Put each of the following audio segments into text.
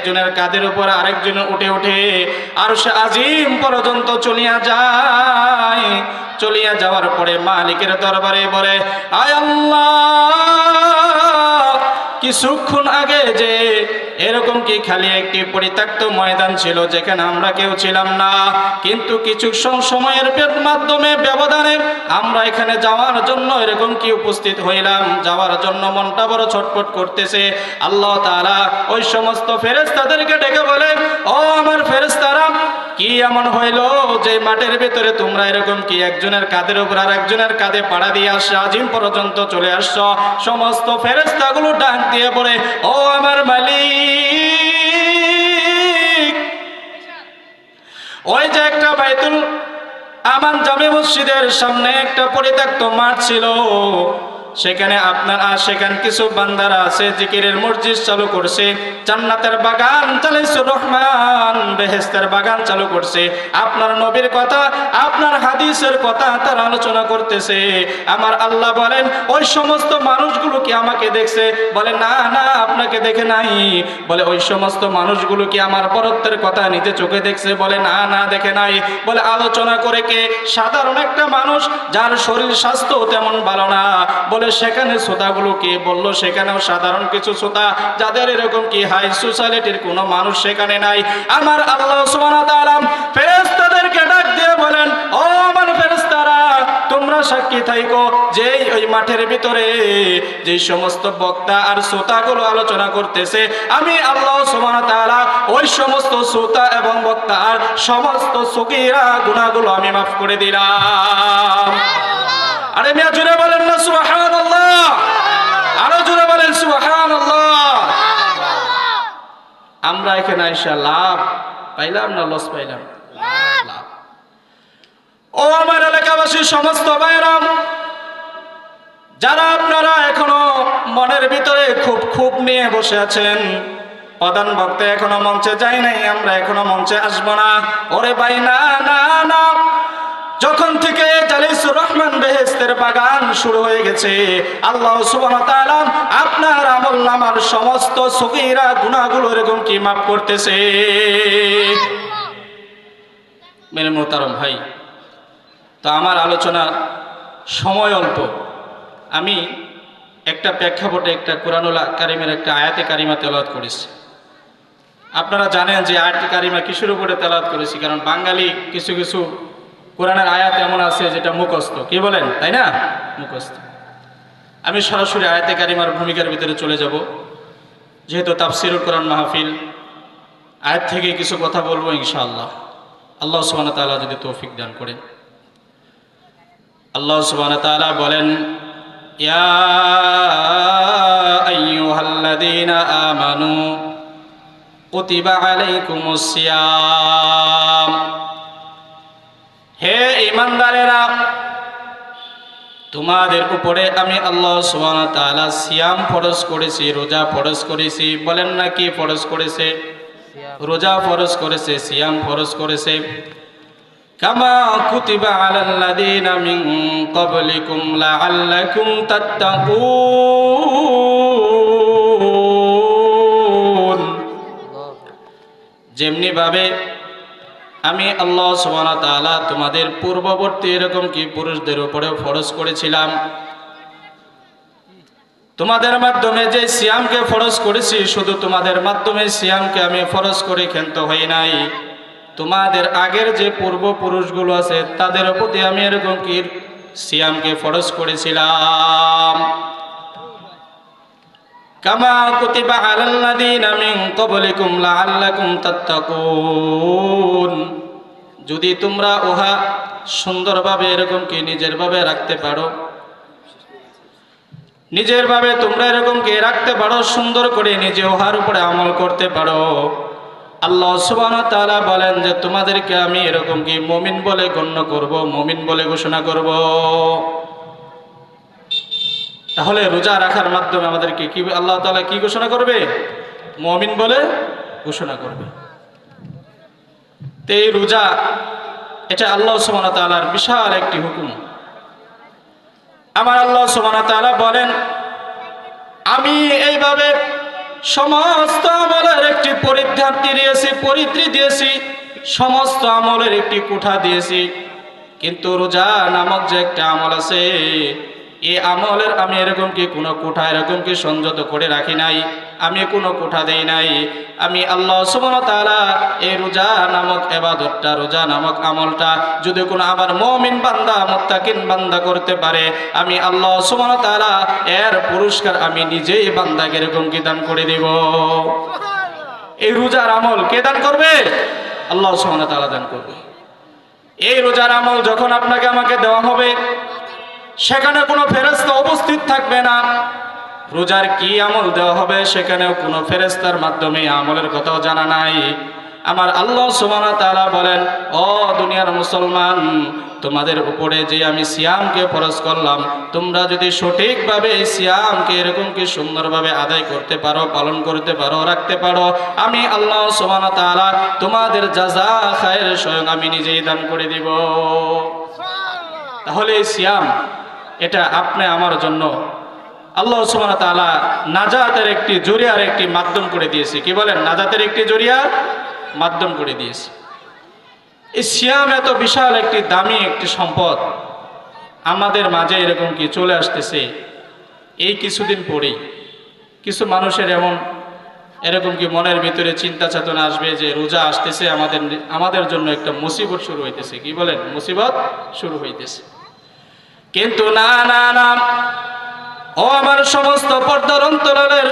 একজনের কাঁধের উপর আরেকজনের উঠে উঠে আরশে আজিম পর্যন্ত চলিয়া যায়। চলিয়া যাওয়ার পরে মালিকের দরবারে বলে, আয় আল্লাহ, কিছুক্ষণ আগে যে এরকম কি খালি একটি পরিত্যক্ত ময়দান ছিল যেখানে আমরা কেউ ছিলাম না, কিন্তু কিছু সময়ের মাধ্যমে ব্যবধানে আমরা এখানে যাওয়ার জন্য এরকম কি উপস্থিত হইলাম, যাওয়ার জন্য মনটা বড় ছটফট করতেছে। আল্লাহ তাআলা ওই সমস্ত ফেরেশতাদেরকে ডেকে বলে, ও আমার ফেরেশতারা, কি এমন হইল যে মাঠের ভিতরে তোমরা এরকম কি একজনের কাঁধের উপর আর একজনের কাঁধে পাড়া দিয়ে আসছে আজিম পর্যন্ত চলে আসছো? সমস্ত ফেরেশতাগুলো ডাক দিয়ে বলে, ও আমার মালিক, ওই যে একটা বাইতুল আমান জামে মসজিদের সামনে একটা পরিত্যক্ত মাঠ ছিল, সেখানে সেখানে কিছু বান্দারা আছে জিকিরের মসজিদ চালু করছে, জান্নাতের বাগান চালাইছে রহমান, বেহেশতের বাগান চালু করছে, আপনার নবীর কথা আপনার হাদিসের কথা তারা আলোচনা করতেছে। আমার আল্লাহ বলেন, ওই সমস্ত মানুষগুলো কি আমাকে দেখছে? বলে, না না, আপনাকে দেখে নাই। বলে, ওই সমস্ত মানুষগুলো কি আমার বরত্বের কথা নিজে চোখে দেখছে? বলে, না না, দেখে নাই। বলে, আলোচনা করে কে? সাধারণ একটা মানুষ যার শরীর স্বাস্থ্য তেমন ভালো না। বলে, সেখানে শ্রোতাগুলো কে? বলল, সেখানেও সাধারণ কিছু শ্রোতা, যাদের এরকম কি হাই সোসাইটির কোনো মানুষ সেখানে নাই। আমার আল্লাহ সুবহানাহু ওয়া তাআলা ফেরেশতাদেরকে ডাক দিয়ে বলেন, ও আমার ফেরেশতারা, তোমরা সাক্ষী থাইকো যে ওই মাঠের ভিতরে যে সমস্ত বক্তা আর শ্রোতাগুলো আলোচনা করতেছে, আমি আল্লাহ সুবহানাহু ওয়া তাআলা ওই সমস্ত শ্রোতা এবং বক্তা আর সমস্ত সগীরা গুনাহগুলো আমি মাফ করে দিলাম। আরে মিয়া, জোরে বলেন না সুবহানাল্লাহ, আরো জোরে বলেন সুবহানাল্লাহ। আমরা এখানে আইসা লাভ পাইলাম না লস পাইলাম? লাভ। ও আমার এলাকাবাসী সমস্ত ভাইরাম, যারা আপনারা এখনো মনের ভিতরে খুব নিয়ে বসে আছেন, প্রধান বক্তা এখনো মঞ্চে যায় নাই, আমরা এখনো মঞ্চে আসবো না, ওরে ভাই না না না, যখন থেকে জালিসুর রহমান বেহেশতের বাগান শুরু হয়ে গেছে, আল্লাহ সুবহানাহু ওয়া তাআলা আপনার আমলনামার সমস্ত সগীরা গুনাহগুলো এরকম কি মাফ করতেছে। মেরে মোহতারম ভাই, তো আমার আলোচনা সময় অল্প, আমি একটা প্রেক্ষাপটে একটা কুরআনুল কারীমের একটা আয়াতে কারিমা তেলাওয়াত করেছি। আপনারা জানেন যে আয়াতে কারিমা কিসের উপরে তেলাওয়াত করেছি, কারণ বাঙালি কিছু কিছু কোরআনের আয়াত এমন আছে যেটা মুখস্থ, কি বলেন, তাই না? মুখস্থ। আমি সরাসরি আয়াতে কারিমার ভূমিকার ভিতরে চলে যাব, যেহেতু তাফসীরুল কোরআন মাহফিল, আয়াত থেকে কিছু কথা বলবো ইনশাআল্লাহ, আল্লাহ সুবহানাহু ওয়া তাআলা যদি তৌফিক দান করেন। আল্লাহ সুবহানাহু ওয়া তাআলা বলেন, ইয়া আইয়ুহাল্লাযীনা আমানু কুতিবা আলাইকুমুস সিয়াম, হে ঈমানদারেরা, তোমাদের উপরে আমি আল্লাহ সুবহানাহু ওয়া তাআলা সিয়াম ফরজ করেছি, রোজা ফরজ করেছি। বলেন না, কি ফরজ করেছে? রোজা ফরজ করেছে, সিয়াম ফরজ করেছে। কামা কুতিবা আলাল্লাযীনা মিন ক্বাবলিকুম লাআল্লাকুম তাত্তাকুন, যেমনি ভাবে আমি আল্লাহ সুবহানাহু ওয়া তাআলা তোমাদের পূর্ববর্তী এরকম কি পুরুষদের উপরেও ফরজ করেছিলাম। তোমাদের মাধ্যমে যে সিয়ামকে ফরজ করেছি, শুধু তোমাদের মাধ্যমে সিয়ামকে আমি ফরজ করে ক্ষান্ত হই নাই, তোমাদের আগের যে পূর্বপুরুষগুলো আছে তাদের প্রতি আমি এরকম কি সিয়ামকে ফরজ করেছিলাম। কামা কুতিবা আলাল্লাযীনা মিন ক্বাবলিকুম লাআল্লাকুম তাত্তাকুন, যদি তোমরা উহা সুন্দরভাবে এরকম কি নিজের ভাবে রাখতে পারো, নিজের ভাবে তোমরা এরকম কি রাখতে পারো, সুন্দর করে নিজে উহার উপরে আমল করতে পারো, আল্লাহ সুবহানাহু ওয়া তাআলা বলেন যে তোমাদেরকে আমি এরকম কি মুমিন বলে গণ্য করব, মুমিন বলে ঘোষণা করব। তাহলে রোজা রাখার মাধ্যমে আমাদেরকে কি আল্লাহ তাআলা কি ঘোষণা করবে? মুমিন বলে ঘোষণা করবে। তো এই রোজা, এটা আল্লাহ সুবহানাহু ওয়া তাআলার বিশাল একটি হুকুম। আমার আল্লাহ সুবহানাহু ওয়া তাআলা বলেন, আমি এইভাবে সমস্ত আমলের একটি পরিধি বিজ্ঞপ্তি দিয়েছি, পরিত্রি দিয়েছি, সমস্ত আমলের একটি কোঠা দিয়েছি, কিন্তু রোজা নামক যে একটা আমল আছে, এই আমলের আমি এরকম কি কোনো কোঠা এরকম কি সংযত করে রাখি নাই, আমি কোনো কোঠা দেই নাই। আমি আল্লাহ সুবহানাহু ওয়া তাআলা এই রোজা নামক ইবাদতটা, রোজা নামক আমলটা যদি কোনো আমার মুমিন বান্দা, মুত্তাকিন বান্দা করতে পারে, আমি আল্লাহ সুবহানাহু ওয়া তাআলা এর পুরস্কার আমি নিজেই বান্দাকে এরকম কি দান করে দিব। এই রোজার আমল কে দান করবে? আল্লাহ সুবহানাহু ওয়া তাআলা দান করবে। এই রোজার আমল যখন আপনাকে আমাকে দেওয়া হবে, সেখানে কোনো ফেরেশতা উপস্থিত থাকবে না। রোজার কি আমল দেওয়া হবে সেখানেও কোনো ফেরেশতার মাধ্যমে আমলের কথাও জানা নাই। আমার আল্লাহ সুবহানাহু ওয়া তাআলা বলেন, ও দুনিয়ার মুসলমান, তোমাদের উপরে যে আমি সিয়ামকে ফরজ করলাম, তোমরা যদি সঠিকভাবে এই সিয়ামকে এরকম কি সুন্দরভাবে আদায় করতে পারো, পালন করতে পারো, রাখতে পারো, আমি আল্লাহ সুবহানাহু ওয়া তাআলা তোমাদের জাযা খায়ের স্বয়ং আমি নিজেই দান করে দিব। তাহলে এই সিয়াম এটা আপনি আমার জন্য আল্লাহ সুবহানাহু ওয়া তাআলা নাজাতের একটি জরিয়ার একটি মাধ্যম করে দিয়েছে। কি বলেন? নাজাতের একটি জরিয়ার মাধ্যম করে দিয়েছে। এই সিয়াম এত বিশাল একটি দামি একটি সম্পদ আমাদের মাঝে এরকম কি চলে আসতেছে। এই কিছুদিন পরেই কিছু মানুষের এরকম কি মনের ভিতরে চিন্তা চেতনা আসবে যে রোজা আসতেছে, আমাদের জন্য একটা মুসিবত শুরু হইতেছে। কি বলেন? মুসিবত শুরু হইতেছে। কিন্তু না না না, ও আমার সমস্ত পর্দার অন্তরালের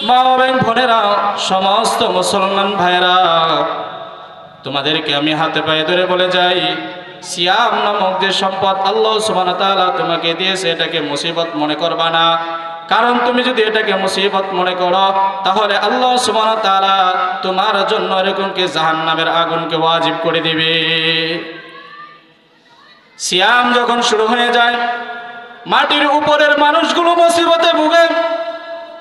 মা এবং বোনেরা, সমস্ত মুসলমান ভাইরা, তোমাদেরকে আমি হাতে পায়ে ধরে বলে যাই, সিয়াম নামক যে সম্পদ আল্লাহ সুবহানাহু ওয়া তাআলা তোমাকে দিয়েছে, এটাকে মুসিবত মনে করবা না। কারণ তুমি যদি এটাকে মুসিবত মনে করো, তাহলে আল্লাহ সুবহানাহু ওয়া তাআলা তোমার জন্য এরকম কি জাহান্নামের আগুনকে ওয়াজিব করে দিবে। সিয়াম যখন শুরু হয়ে যায়, মাটির উপরের মানুষগুলো মুসিবতে ভোগে,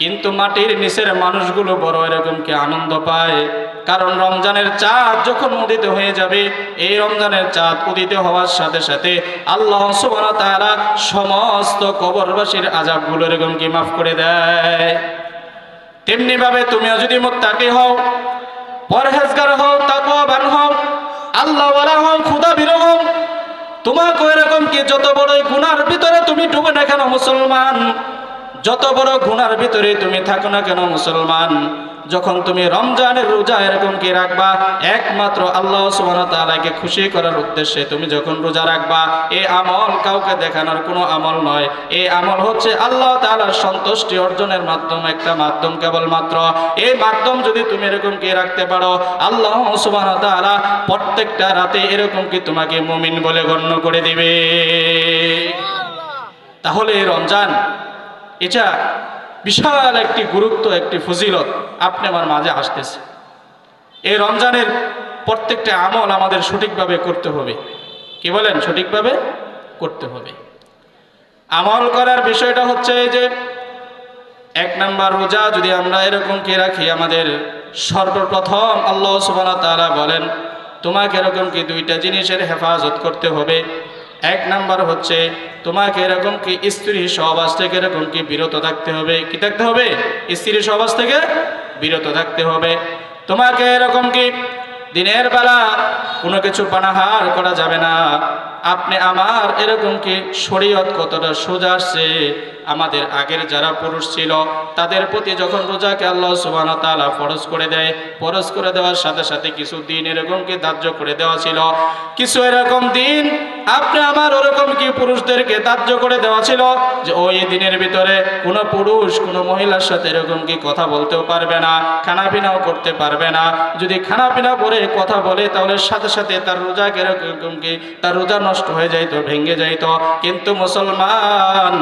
কিন্তু মাটির নিচের মানুষগুলো বড় এরকম কি আনন্দ পায়। কারণ রমজানের চাঁদ যখন উদিত হয়ে যাবে, এই রমজানের চাঁদ উদিত হওয়ার সাথে সাথে আল্লাহ সুবহানাহু ওয়া তাআলা সমস্ত কবরবাসীর আযাবগুলো এরকম কি মাফ করে দেয়। তেমনি ভাবে তুমিও যদি মুত্তাকি হও, পরহেজগার হও, তাকওয়াবান হও, আল্লাহওয়ালা হও, খোদাভীরু হও, তোমাকে এরকম কি যত বড় গুনার ভিতরে তুমি ডুবে না কেন মুসলমান, যত বড় গুনার ভিতরে তুমি থাকো না কেন মুসলমান, যখন তুমি রমজানের রোজা এরকম কি রাখবা, একমাত্র আল্লাহ সুবহানাহু ওয়া তাআলাকে খুশি করার উদ্দেশ্যে তুমি যখন রোজা রাখবা, এই আমল কাউকে দেখানোর কোনো আমল নয়। এই আমল হচ্ছে আল্লাহ তাআলার সন্তুষ্টি অর্জনের মাধ্যম, একটা মাধ্যম কেবলমাত্র। এই মাধ্যম যদি তুমি এরকম কি রাখতে পারো, আল্লাহ সুবহানাহু ওয়া তাআলা প্রত্যেকটা রাতে এরকম কি তোমাকে মুমিন বলে গণ্য করে দিবে। তাহলে এই রমজান এটা বিশাল একটি গুরুত্ব, একটি ফজিলত আপনি আমার মাঝে আসতেছে। এই রমজানের প্রত্যেকটা আমল আমাদের সঠিকভাবে করতে হবে। কি বলেন? সঠিকভাবে করতে হবে। আমল করার বিষয়টা হচ্ছে যে, এক নাম্বার, রোজা যদি আমরা এরকম কি রাখি, আমাদের সর্বপ্রথম আল্লাহ সুবহানাহু ওয়া তাআলা বলেন তোমাকে এরকম কি দুইটা জিনিসের হেফাজত করতে হবে। এক নাম্বার হচ্ছে তোমাকে এরকম কি স্ত্রী সহবাস থেকে এরকম কি বিরত থাকতে হবে। কি থাকতে হবে? স্ত্রী সহবাস থেকে বিরত থাকতে হবে। তোমাকে এরকম কি দিনের বেলা কোনো কিছু পানাহার করা যাবে না। আপনি আমার এরকম কি শরীয়ত কতটা সোজা আসছে, আমাদের আগের যারা পুরুষ ছিল তাদের প্রতি যখন রোজাকে আল্লাহ সুবহানাহু ওয়া তাআলা ফরজ করে দেয়, ফরজ করে দেওয়ার সাথে সাথে কিছু দিন এরকম কি ধার্য করে দেওয়া ছিল, কিছু এরকম দিন আপনি আমার ওরকম কি পুরুষদেরকে ধার্য করে দেওয়া ছিল যে ওই দিনের ভিতরে কোনো পুরুষ কোনো মহিলার সাথে এরকম কি কথা বলতেও পারবে না, খানাপিনাও করতে পারবে না। যদি খানাপিনা করে কথা বলে তাহলে সাথে সাথে তার রোজাকে এরকম কি তার রোজা নষ্ট হয়ে যাইতো, ভেঙে যাইতো। কিন্তু মুসলমান,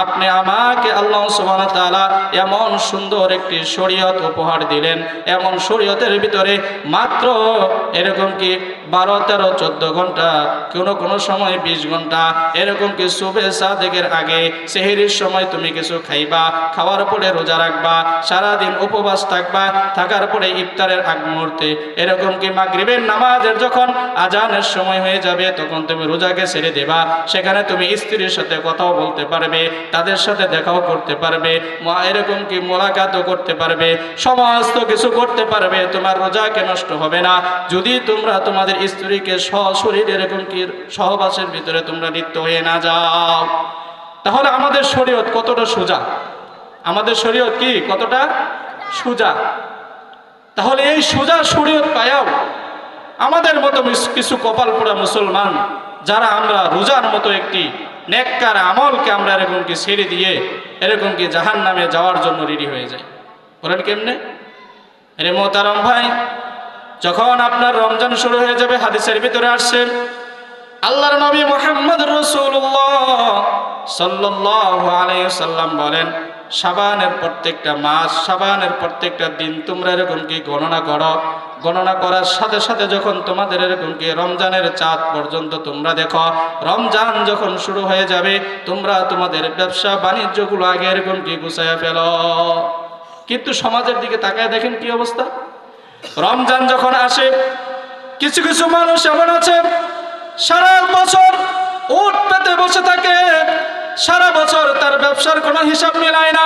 আপনি আমাকে আল্লাহ সুবহানাহু ওয়া তাআলা এমন সুন্দর একটি শরীয়ত উপহার দিলেন, এমন শরীয়তের ভিতরে মাত্র এরকম কি 12, 13, 14 ঘন্টা, কোনো সময় 20 ঘন্টা এরকম কি সুবহে সাদেকের আগে সেহরির সময় তুমি কিছু খাইবা, খাওয়ার পরে রোজা রাখবা, সারাদিন উপবাস থাকবা, থাকার পরে ইফতারের আগ মুহূর্তে এরকম কি মাগরিবের নামাজের যখন আজানের সময় হয়ে যাবে তখন তুমি রোজাকে ছেড়ে দেবা। সেখানে তুমি স্ত্রীর সাথে কথাও বলতে পারবে, তাদের সাথে দেখাও করতে পারবে, এরকম কি মোলাকাতও করতে পারবে, সমস্ত কিছু করতে পারবে, তোমার রোজাকে নষ্ট হবে না যদি তোমরা তোমাদের স্ত্রীকে সশরীর এরকম কি সহবাসের ভিতরে তোমরা লিপ্ত হয়ে না যাও। তাহলে আমাদের শরীয়ত কতটা সোজা, আমাদের শরীয়ত কি কতটা সোজা। তাহলে এই সোজা শরীয়ত পায়াও আমাদের মতো কিছু কপাল পোড়া মুসলমান যারা আমরা রোজার মতো একটি নেককার আমলকে আমরা এরকম কি ছেড়ে দিয়ে এরকম কি জাহান্নামে যাওয়ার জন্য রেডি হয়ে যায়। বলেন কেমনে? আরে মোহতারাম ভাই, যখন আপনার রমজান শুরু হয়ে যাবে, হাদিসের ভিতরে আসছে আল্লাহর নবী মুহাম্মদ রাসূলুল্লাহ সাল্লাল্লাহু আলাইহি ওয়াসাল্লাম বলেন, শাবানের প্রত্যেকটা মাস, শাবানের প্রত্যেকটা দিন তোমরা এরকম কি গণনা করো। গণনা করার সাথে সাথে যখন তোমাদের এরকম কি রমজানের চাঁদ পর্যন্ত তোমরা দেখো, রমজান যখন শুরু হয়ে যাবে তোমরা তোমাদের ব্যবসা বাণিজ্যগুলো আগে এরকম কি গুছাইয়া ফেলো। কিন্তু সমাজের দিকে তাকায় দেখেন কি অবস্থা। রমজান যখন আসে, কিছু কিছু মানুষ এমন আছে সারা বছর উট পেতে বসে থাকে, সারা বছর তার ব্যবসার কোনো হিসাব মেলায় না।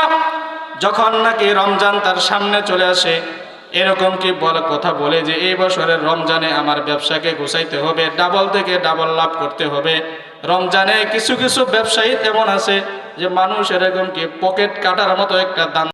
যখন নাকি রমজান তার সামনে চলে আসে, এরকম কি কথা বলে যে এই বছরের রমজানে আমার ব্যবসাকে গুছাইতে হবে, ডাবল থেকে ডাবল লাভ করতে হবে। রমজানে কিছু কিছু ব্যবসায়ী এমন আছে যে মানুষ এরকম কি পকেট কাটার মতো একটা দান